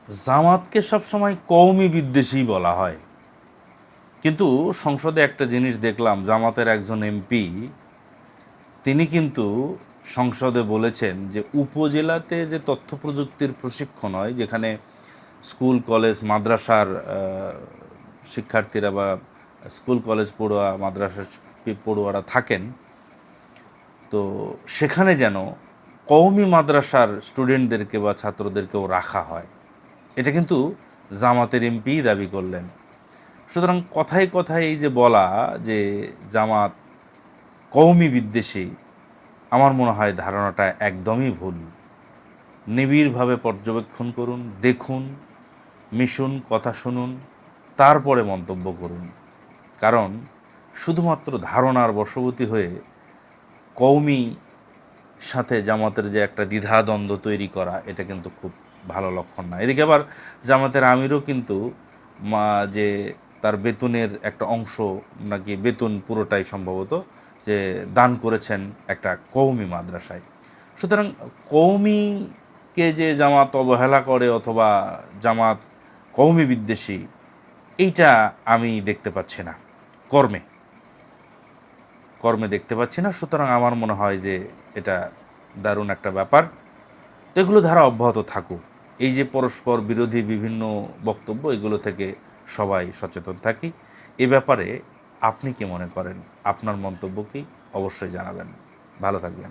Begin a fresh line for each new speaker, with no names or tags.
জামাতকে সবসময় কওমি বিদ্বেষী বলা হয়, কিন্তু সংসদে একটা জিনিস দেখলাম, জামাতের একজন এমপি তিনি কিন্তু সংসদে বলেছেন যে উপজেলাতে যে তথ্য প্রযুক্তির প্রশিক্ষণ হয়, যেখানে স্কুল কলেজ মাদ্রাসার শিক্ষার্থীরা বা স্কুল কলেজ পড়ুয়া মাদ্রাসার পড়ুয়ারা থাকেন, তো সেখানে যেন কওমি মাদ্রাসার স্টুডেন্টদেরকে বা ছাত্রদেরকেও রাখা হয়। এটা কিন্তু জামাতের এমপি দাবি করলেন। সুতরাং কথায় কথায় এই যে বলা যে জামাত কওমি বিদ্বেষী, আমার মনে হয় ধারণাটা একদমই ভুল। নিবিড়ভাবে পর্যবেক্ষণ করুন, দেখুন, মিশুন, কথা শুনুন, তারপরে মন্তব্য করুন। কারণ শুধুমাত্র ধারণার বশবর্তী হয়ে কওমি সাথে জামাতের যে একটা দ্বিধাদ্বন্দ্ব তৈরি করা, এটা কিন্তু খুব ভালো লক্ষণ না। এদিকে আবার জামাতের আমিরও কিন্তু যে তার বেতনের একটা অংশ, নাকি বেতন পুরোটাই সম্ভবত যে দান করেছেন একটা কওমি মাদ্রাসায়। সুতরাং কওমিকে যে জামাত অবহেলা করে অথবা জামাত কওমি বিদ্বেষী, এইটা আমি দেখতে পাচ্ছি না, কর্মে কর্মে দেখতে পাচ্ছি না। সুতরাং আমার মনে হয় যে এটা দারুণ একটা ব্যাপার। তো এগুলো ধারা অব্যাহত থাকুক। এই যে পরস্পর বিরোধী বিভিন্ন বক্তব্য, এগুলো থেকে সবাই সচেতন থাকি। এ ব্যাপারে আপনি কি মনে করেন? আপনার মন্তব্য কি? অবশ্যই জানাবেন। ভালো থাকবেন।